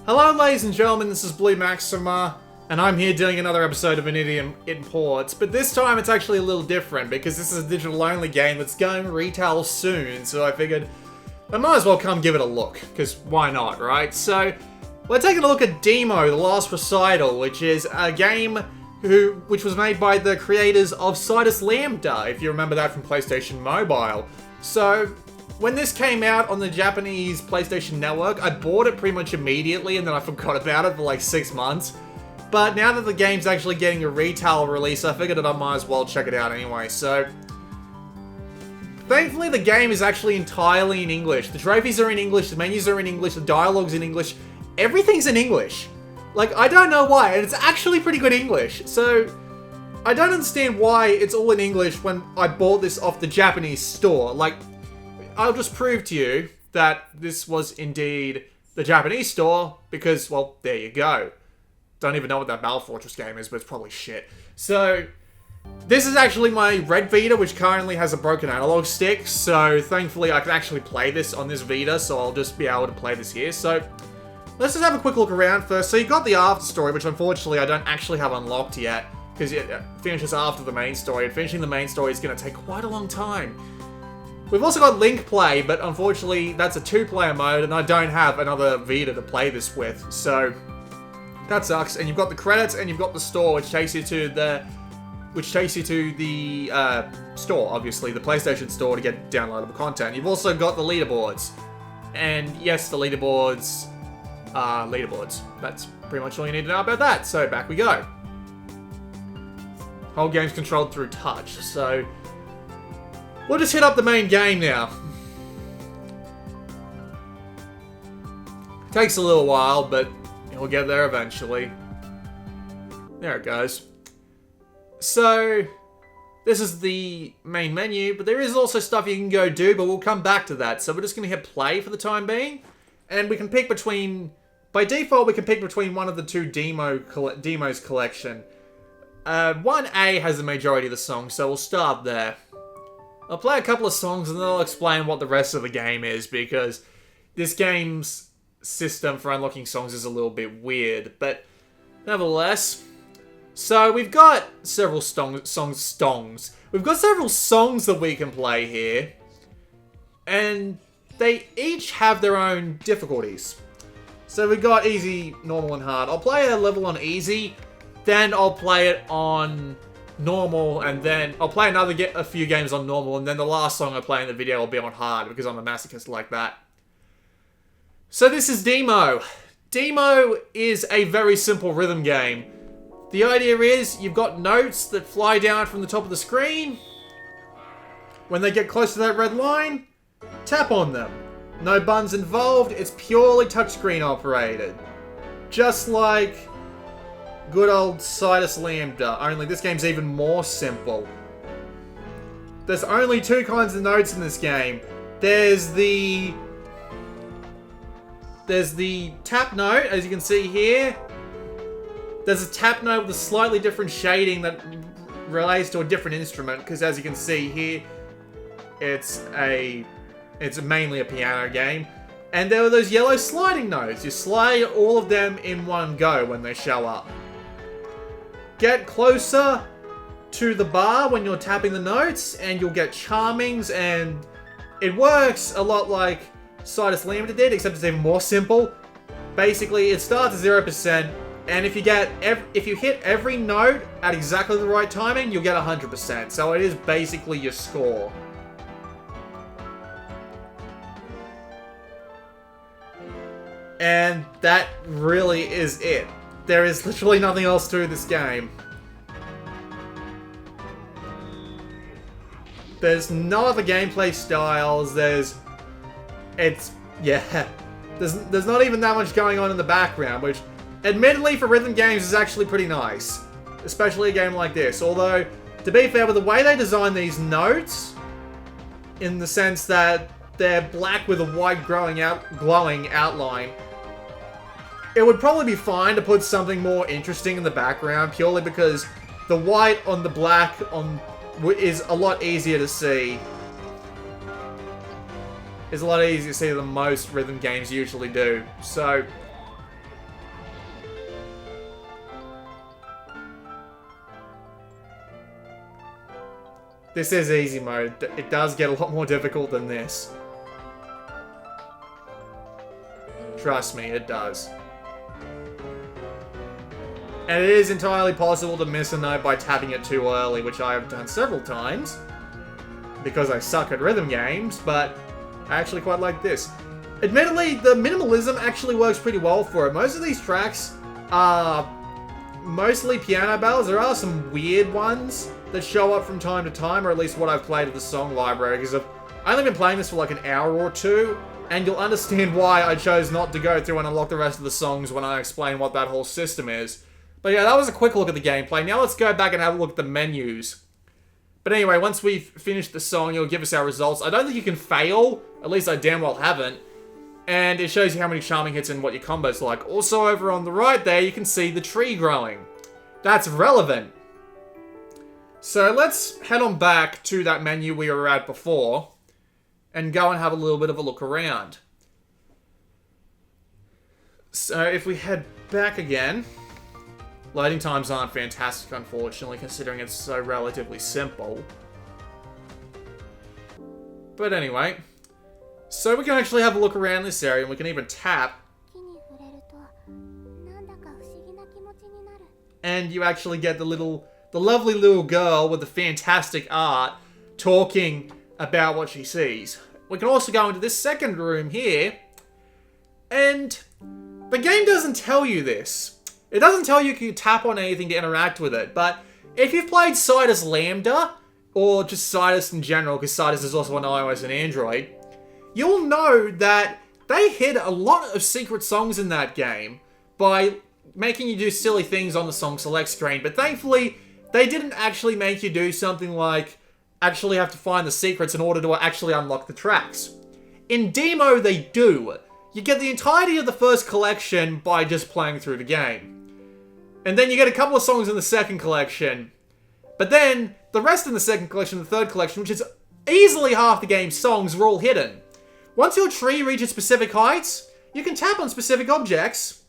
Hello ladies and gentlemen, this is Blue Maxima, and I'm here doing another episode of An Idiot Imports, but this time it's actually a little different because this is a digital-only game that's going retail soon, so I figured I might as well come give it a look, because why not, right? So, we're taking a look at Deemo, The Last Recital, which is a game which was made by the creators of Citus Lambda, if you remember that from PlayStation Mobile. So, when this came out on the Japanese PlayStation Network, I bought it pretty much immediately and then I forgot about it for like 6 months. But now that the game's actually getting a retail release, I figured that I might as well check it out anyway. So, thankfully the game is actually entirely in English. The trophies are in English, the menus are in English, the dialogue's in English. Everything's in English. Like, I don't know why, and it's actually pretty good English. So, I don't understand why it's all in English when I bought this off the Japanese store. Like, I'll just prove to you that this was indeed the Japanese store, because, well, there you go. Don't even know what that Battle Fortress game is, but it's probably shit. So, this is actually my red Vita, which currently has a broken analog stick, so thankfully I can actually play this on this Vita, so I'll just be able to play this here. So, let's just have a quick look around first. So you got the after story, which unfortunately I don't actually have unlocked yet, because it finishes after the main story, and finishing the main story is going to take quite a long time. We've also got Link Play, but unfortunately that's a 2-player mode, and I don't have another Vita to play this with, so that sucks. And you've got the credits, and you've got the store, which takes you to the store, obviously, the PlayStation Store, to get downloadable content. You've also got the leaderboards, and yes, the leaderboards are leaderboards. That's pretty much all you need to know about that. So back we go. Whole game's controlled through touch, so we'll just hit up the main game now. Takes a little while, but we'll get there eventually. There it goes. So, this is the main menu, but there is also stuff you can go do, but we'll come back to that. So we're just going to hit play for the time being, and we can pick between, by default, we can pick between one of the two Deemo's collection. 1A has the majority of the songs, so we'll start there. I'll play a couple of songs and then I'll explain what the rest of the game is, because this game's system for unlocking songs is a little bit weird, but nevertheless. So we've got several songs. We've got several songs that we can play here, and they each have their own difficulties. So we've got easy, normal, and hard. I'll play a level on easy, then I'll play it on normal, and then I'll play a few games on normal, and then the last song I play in the video will be on hard, because I'm a masochist like that. So this is Deemo. Deemo is a very simple rhythm game. The idea is, you've got notes that fly down from the top of the screen. When they get close to that red line, tap on them. No buttons involved, it's purely touchscreen operated. Just like good old Citus Lambda, only this game's even more simple. There's only two kinds of notes in this game. There's the tap note, as you can see here. There's a tap note with a slightly different shading that relates to a different instrument, because as you can see here, it's mainly a piano game. And there are those yellow sliding notes. You slide all of them in one go when they show up. Get closer to the bar when you're tapping the notes, and you'll get charmings, and it works a lot like Citus Lambda did, except it's even more simple. Basically, it starts at 0%, and if you hit every note at exactly the right timing, you'll get 100%. So it is basically your score. And that really is it. There is literally nothing else to this game. There's no other gameplay styles. There's not even that much going on in the background, which admittedly for rhythm games is actually pretty nice. Especially a game like this. Although, to be fair, with the way they design these notes, in the sense that they're black with a white glowing outline, it would probably be fine to put something more interesting in the background, purely because the white on the black is a lot easier to see. It's a lot easier to see than most rhythm games usually do. So, This is easy mode. It does get a lot more difficult than this. Trust me, it does. And it is entirely possible to miss a note by tapping it too early, which I have done several times. Because I suck at rhythm games, but I actually quite like this. Admittedly, the minimalism actually works pretty well for it. Most of these tracks are mostly piano ballads. There are some weird ones that show up from time to time, or at least what I've played at the song library, because I've only been playing this for like an hour or two, and you'll understand why I chose not to go through and unlock the rest of the songs when I explain what that whole system is. But yeah, that was a quick look at the gameplay. Now let's go back and have a look at the menus. But anyway, once we've finished the song, it'll give us our results. I don't think you can fail, at least I damn well haven't. And it shows you how many charming hits and what your combo's like. Also over on the right there, you can see the tree growing. That's relevant. So let's head on back to that menu we were at before and go and have a little bit of a look around. So if we head back again, loading times aren't fantastic, unfortunately, considering it's so relatively simple. But anyway, so we can actually have a look around this area, and we can even tap. And you actually get the lovely little girl with the fantastic art talking about what she sees. We can also go into this second room here, and the game doesn't tell you this. It doesn't tell you can tap on anything to interact with it, but if you've played Sidus Lambda, or just Sidus in general, because Sidus is also on iOS and Android, you'll know that they hid a lot of secret songs in that game by making you do silly things on the song select screen, but thankfully, they didn't actually make you do something like actually have to find the secrets in order to actually unlock the tracks. In Deemo, they do. You get the entirety of the first collection by just playing through the game. And then you get a couple of songs in the second collection. But then, the rest in the second collection and the third collection, which is easily half the game's songs, are all hidden. Once your tree reaches specific heights, you can tap on specific objects.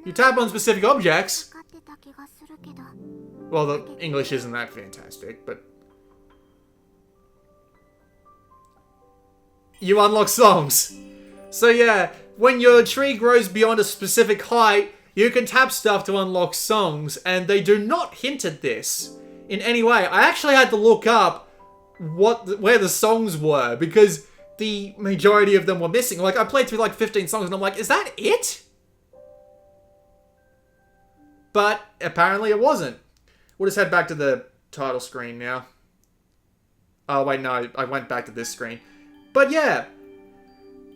You tap on specific objects. Well, the English isn't that fantastic, but you unlock songs. So yeah, when your tree grows beyond a specific height, you can tap stuff to unlock songs, and they do not hint at this in any way. I actually had to look up where the songs were, because the majority of them were missing. Like, I played through like 15 songs, and I'm like, is that it? But apparently it wasn't. We'll just head back to the title screen now. Oh wait, no, I went back to this screen. But yeah,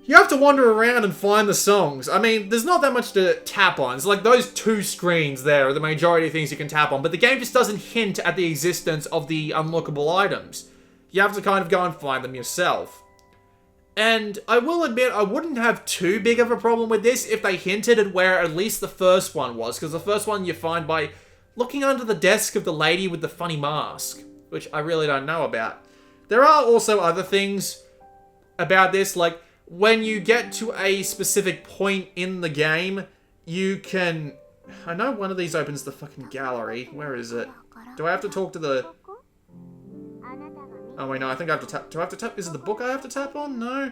you have to wander around and find the songs. I mean, there's not that much to tap on. It's like those two screens there are the majority of things you can tap on, but the game just doesn't hint at the existence of the unlockable items. You have to kind of go and find them yourself. And I will admit, I wouldn't have too big of a problem with this if they hinted at where at least the first one was, because the first one you find by looking under the desk of the lady with the funny mask, which I really don't know about. There are also other things about this, like when you get to a specific point in the game, you can... I know one of these opens the fucking gallery. Where is it? Do I have to talk to the... Oh wait, no, I think I have to tap... Do I have to tap... Is it the book I have to tap on? No.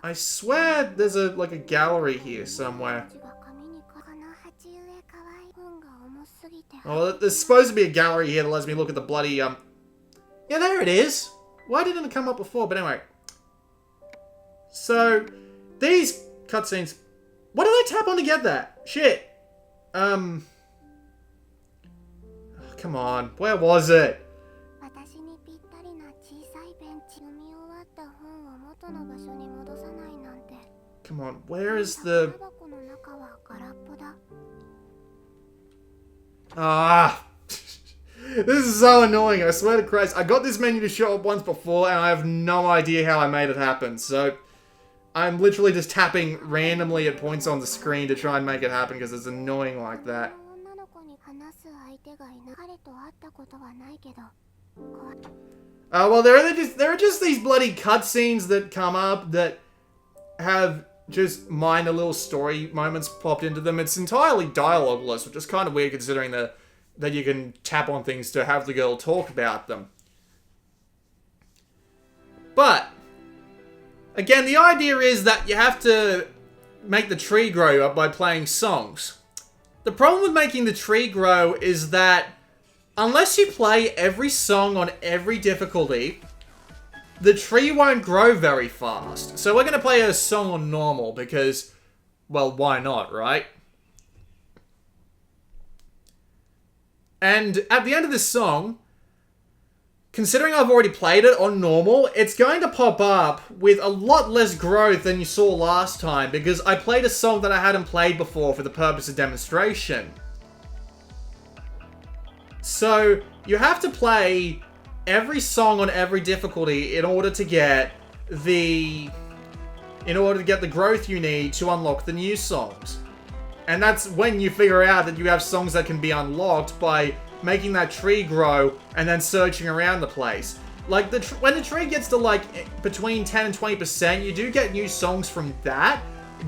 I swear there's like a gallery here somewhere. Oh, there's supposed to be a gallery here that lets me look at the bloody, Yeah, there it is! Why didn't it come up before? But anyway. So, these cutscenes... What did I tap on to get that? Shit. Oh, come on. Where was it? Come on. Where is the... Ah! This is so annoying, I swear to Christ. I got this menu to show up once before, and I have no idea how I made it happen, so... I'm literally just tapping randomly at points on the screen to try and make it happen, because it's annoying like that. Well, there are just these bloody cutscenes that come up that have just minor little story moments popped into them. It's entirely dialogueless, which is kind of weird considering that you can tap on things to have the girl talk about them. But, again, the idea is that you have to make the tree grow up by playing songs. The problem with making the tree grow is that unless you play every song on every difficulty, the tree won't grow very fast. So we're going to play a song on normal because, well, why not, right? And at the end of this song, considering I've already played it on normal, it's going to pop up with a lot less growth than you saw last time because I played a song that I hadn't played before for the purpose of demonstration. So, you have to play every song on every difficulty in order to get the growth you need to unlock the new songs. And that's when you figure out that you have songs that can be unlocked by making that tree grow and then searching around the place. Like, when the tree gets to, like, between 10 and 20%, you do get new songs from that,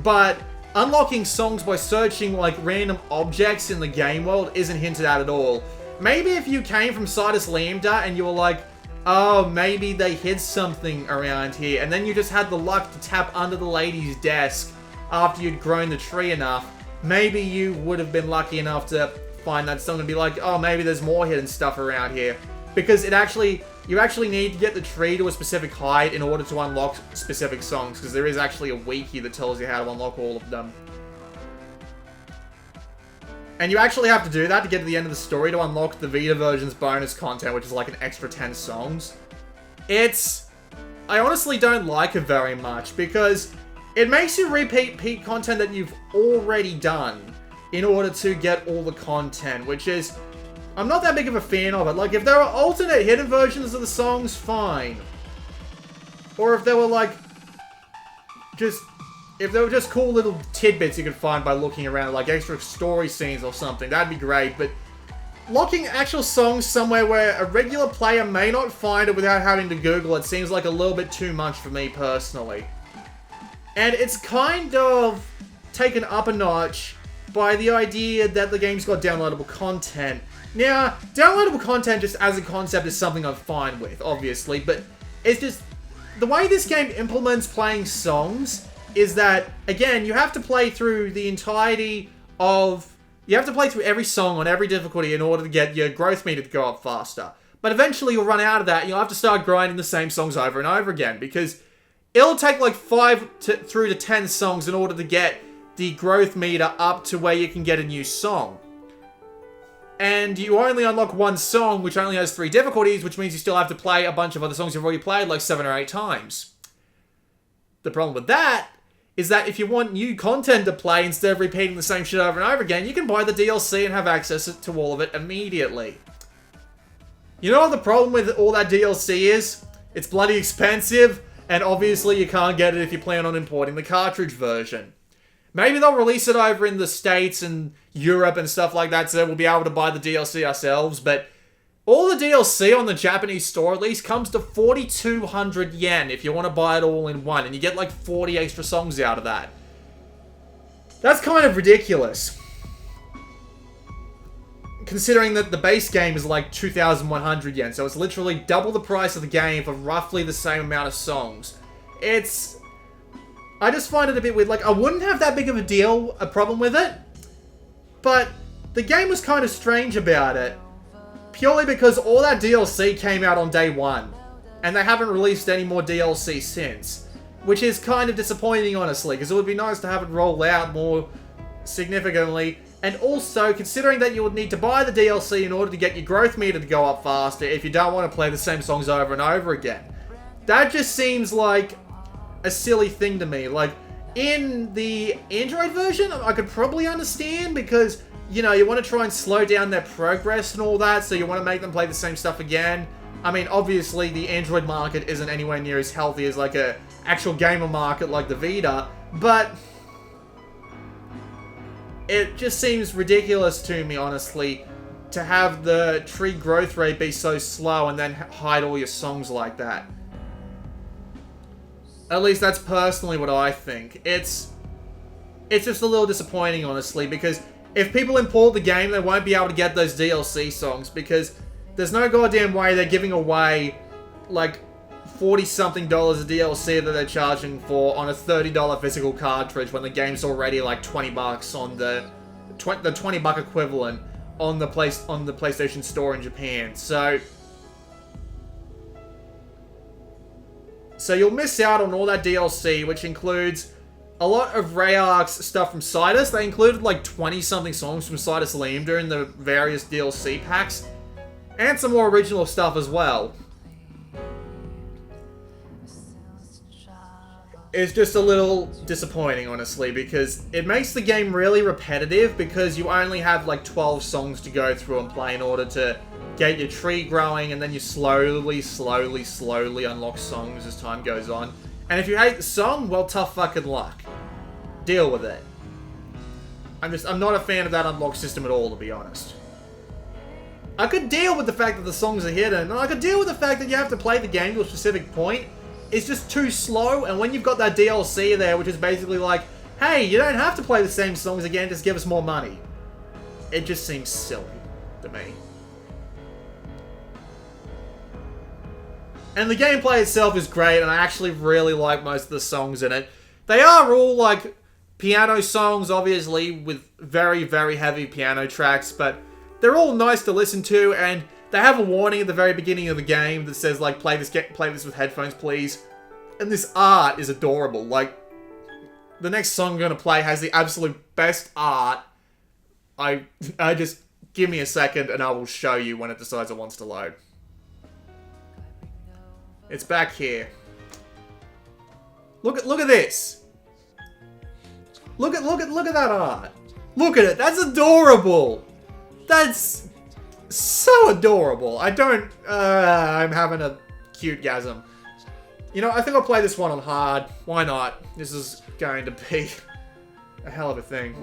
but unlocking songs by searching, like, random objects in the game world isn't hinted at all. Maybe if you came from Sidus Lambda and you were like, oh, maybe they hid something around here, and then you just had the luck to tap under the lady's desk after you'd grown the tree enough, maybe you would have been lucky enough to find that song and be like, oh, maybe there's more hidden stuff around here. Because you actually need to get the tree to a specific height in order to unlock specific songs, because there is actually a wiki that tells you how to unlock all of them. And you actually have to do that to get to the end of the story to unlock the Vita version's bonus content, which is like an extra 10 songs. I honestly don't like it very much, because it makes you repeat content that you've already done in order to get all the content, which is, I'm not that big of a fan of it. Like, if there are alternate hidden versions of the songs, fine. Or if there were, like, if there were just cool little tidbits you could find by looking around, like extra story scenes or something, that'd be great. But locking actual songs somewhere where a regular player may not find it without having to Google it seems like a little bit too much for me personally. And it's kind of taken up a notch by the idea that the game's got downloadable content. Now, downloadable content just as a concept is something I'm fine with, obviously, but it's just, the way this game implements playing songs is that, again, you have to play through the entirety of, you have to play through every song on every difficulty in order to get your growth meter to go up faster. But eventually you'll run out of that and you'll have to start grinding the same songs over and over again, because it'll take like 5 through to 10 songs in order to get the growth meter up to where you can get a new song. And you only unlock one song, which only has 3 difficulties, which means you still have to play a bunch of other songs you've already played like 7 or 8 times. The problem with that is that if you want new content to play instead of repeating the same shit over and over again, you can buy the DLC and have access to all of it immediately. You know what the problem with all that DLC is? It's bloody expensive, and obviously you can't get it if you plan on importing the cartridge version. Maybe they'll release it over in the States and Europe and stuff like that, so we'll be able to buy the DLC ourselves, but all the DLC on the Japanese store at least comes to 4,200 yen if you want to buy it all in one, and you get like 40 extra songs out of that. That's kind of ridiculous. Considering that the base game is like 2,100 yen, so it's literally double the price of the game for roughly the same amount of songs. I just find it a bit weird. Like, I wouldn't have that big of a problem with it, but the game was kind of strange about it. Purely because all that DLC came out on day one, and they haven't released any more DLC since. Which is kind of disappointing, honestly, because it would be nice to have it roll out more significantly. And also, considering that you would need to buy the DLC in order to get your growth meter to go up faster if you don't want to play the same songs over and over again. That just seems like a silly thing to me. Like, in the Android version, I could probably understand, because, you know, you want to try and slow down their progress and all that, so you want to make them play the same stuff again. I mean, obviously, the Android market isn't anywhere near as healthy as, like, a actual gamer market like the Vita, but it just seems ridiculous to me, honestly, to have the tree growth rate be so slow and then hide all your songs like that. At least that's personally what I think. It's it's just a little disappointing, honestly, because if people import the game, they won't be able to get those DLC songs, because there's no goddamn way they're giving away, like, $40-something of DLC that they're charging for on a $30 physical cartridge when the game's already like $20 on the $20 equivalent on the PlayStation Store in Japan. So you'll miss out on all that DLC, which includes a lot of Rayark's stuff from Citus. They included like 20-something songs from Citus Liam during the various DLC packs, and some more original stuff as well. It's just a little disappointing, honestly, because it makes the game really repetitive, because you only have like 12 songs to go through and play in order to get your tree growing, and then you slowly unlock songs as time goes on. And if you hate the song, well, tough fucking luck. Deal with it. I'm not a fan of that unlock system at all, to be honest. I could deal with the fact that the songs are hidden, and I could deal with the fact that you have to play the game to a specific point. It's just too slow, and when you've got that DLC there, which is basically like, hey, you don't have to play the same songs again, just give us more money. It just seems silly to me. And the gameplay itself is great, and I actually really like most of the songs in it. They are all, like, piano songs, obviously, with very, very heavy piano tracks, but they're all nice to listen to, and they have a warning at the very beginning of the game that says, like, play this with headphones, please. And this art is adorable. Like, the next song I'm going to play has the absolute best art. I just... Give me a second and I will show you when it decides it wants to load. It's back here. Look at this. Look at that art. Look at it. That's adorable. That's... so adorable. I'm having a cute gasm. You know, I think I'll play this one on hard. Why not? This is going to be a hell of a thing.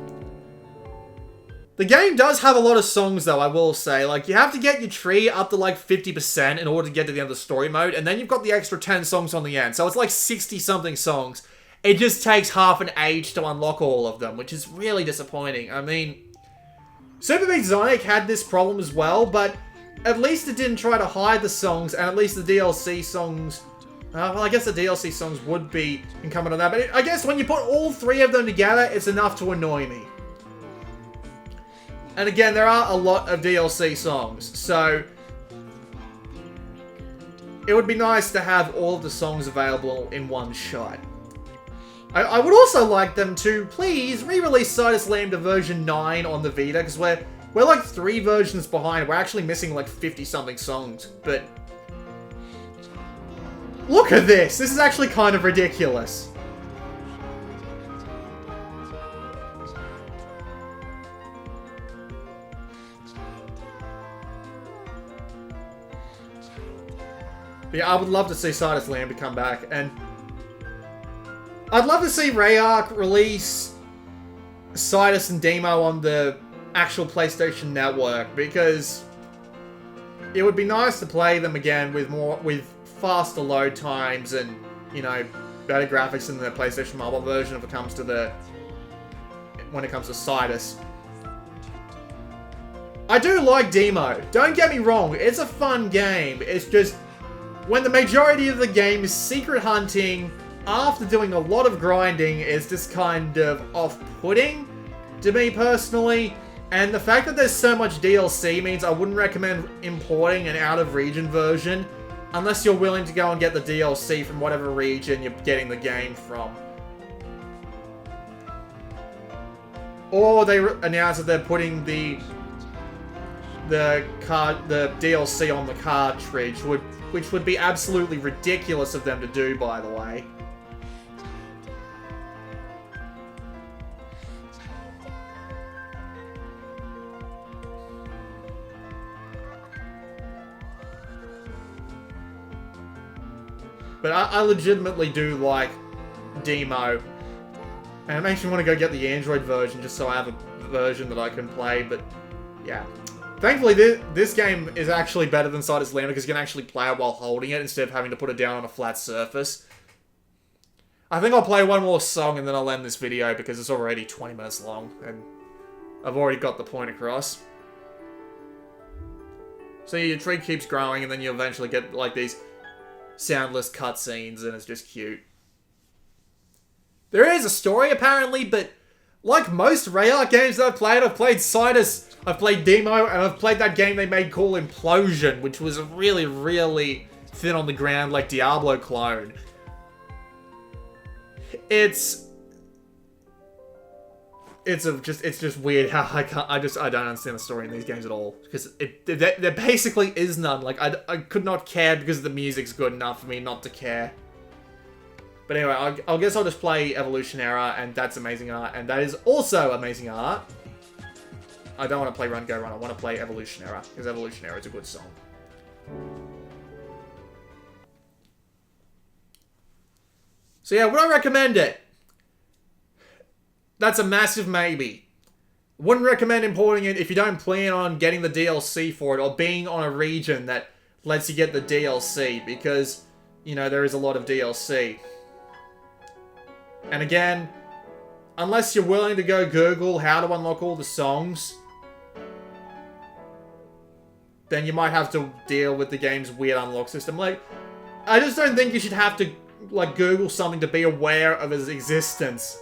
The game does have a lot of songs, though, I will say. Like, you have to get your tree up to, like, 50% in order to get to the end of the story mode, and then you've got the extra 10 songs on the end. So it's like 60-something songs. It just takes half an age to unlock all of them, which is really disappointing. I mean... Super Meat Sonic had this problem as well, but at least it didn't try to hide the songs, and at least the DLC songs... well, I guess the DLC songs would be incumbent on that, but I guess when you put all three of them together, it's enough to annoy me. And again, there are a lot of DLC songs, so... it would be nice to have all of the songs available in one shot. I would also like them to please re-release Citus Lambda version 9 on the Vita, because we're like 3 versions behind. We're actually missing like 50-something songs, but... look at this! This is actually kind of ridiculous. But yeah, I would love to see Citus Lambda come back, and... I'd love to see Rayark release Citus and Deemo on the actual PlayStation Network, because it would be nice to play them again with faster load times and, you know, better graphics in the PlayStation Mobile version when it comes to Citus. I do like Deemo. Don't get me wrong, it's a fun game. It's just when the majority of the game is secret hunting after doing a lot of grinding, is just kind of off-putting to me personally. And the fact that there's so much DLC means I wouldn't recommend importing an out-of-region version unless you're willing to go and get the DLC from whatever region you're getting the game from. Or they announce that they're putting the DLC on the cartridge, which would be absolutely ridiculous of them to do, by the way. But I legitimately do like Deemo. And it makes me want to go get the Android version just so I have a version that I can play, but yeah. Thankfully, this game is actually better than Citus Lambda because you can actually play it while holding it instead of having to put it down on a flat surface. I think I'll play one more song and then I'll end this video because it's already 20 minutes long and I've already got the point across. So your tree keeps growing and then you eventually get like these soundless cutscenes and it's just cute. There is a story apparently, but like most Rayart games that I've played Citus, I've played Deemo, and I've played that game they made called Implosion, which was a really, really thin on the ground like Diablo clone. It's just weird how I don't understand the story in these games at all, because there basically is none. Like I could not care because the music's good enough for me not to care. But anyway, I guess I'll just play Evolution Era, and that's amazing art, and that is also amazing art. I don't want to play Run Go Run, I want to play Evolution Era, because Evolution Era is a good song. So yeah, would I recommend it? That's a massive maybe. Wouldn't recommend importing it if you don't plan on getting the DLC for it, or being on a region that lets you get the DLC, because, you know, there is a lot of DLC. And again, unless you're willing to go Google how to unlock all the songs, then you might have to deal with the game's weird unlock system. Like, I just don't think you should have to, like, Google something to be aware of its existence.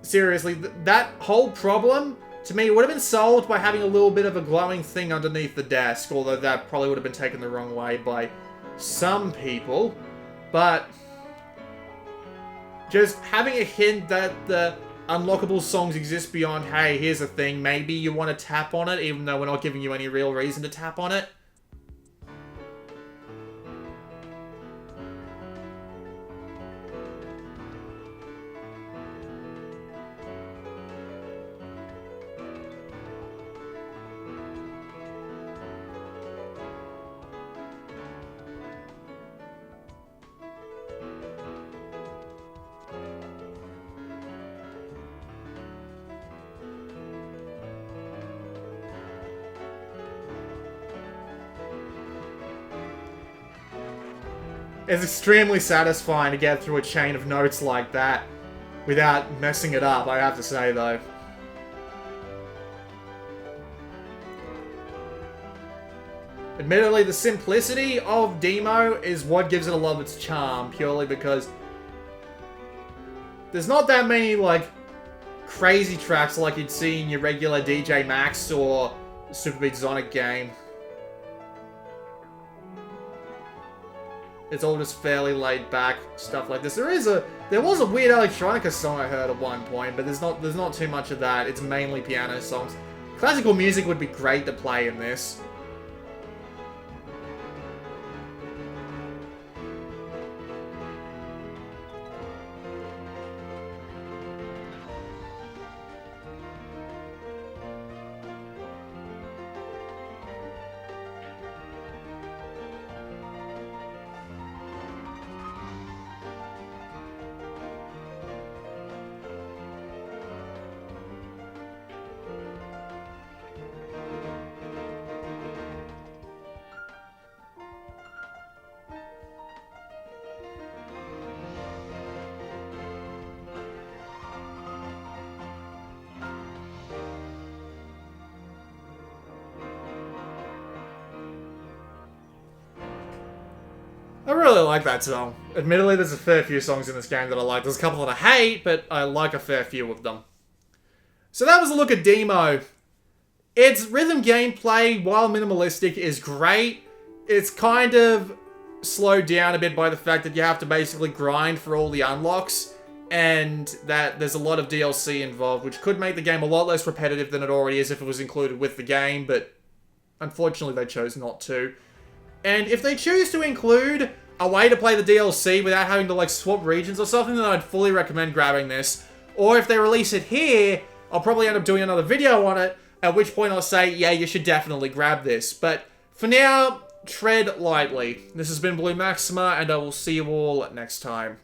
Seriously, that whole problem, to me, would have been solved by having a little bit of a glowing thing underneath the desk, although that probably would have been taken the wrong way by some people. But just having a hint that the unlockable songs exist beyond, hey, here's a thing, maybe you want to tap on it, even though we're not giving you any real reason to tap on it. It's extremely satisfying to get through a chain of notes like that without messing it up, I have to say, though. Admittedly, the simplicity of Deemo is what gives it a lot of its charm, purely because there's not that many, like, crazy tracks like you'd see in your regular DJ Max or Super Beat Sonic game. It's all just fairly laid back stuff like this. There was a weird electronica song I heard at one point, but there's not too much of that. It's mainly piano songs. Classical music would be great to play in this. I really like that song. Admittedly, there's a fair few songs in this game that I like. There's a couple that I hate, but I like a fair few of them. So that was a look at Deemo. Its rhythm gameplay, while minimalistic, is great. It's kind of slowed down a bit by the fact that you have to basically grind for all the unlocks, and that there's a lot of DLC involved, which could make the game a lot less repetitive than it already is if it was included with the game, but unfortunately they chose not to. And if they choose to include a way to play the DLC without having to, like, swap regions or something, then I'd fully recommend grabbing this. Or if they release it here, I'll probably end up doing another video on it, at which point I'll say, yeah, you should definitely grab this. But for now, tread lightly. This has been Blue Maxima, and I will see you all next time.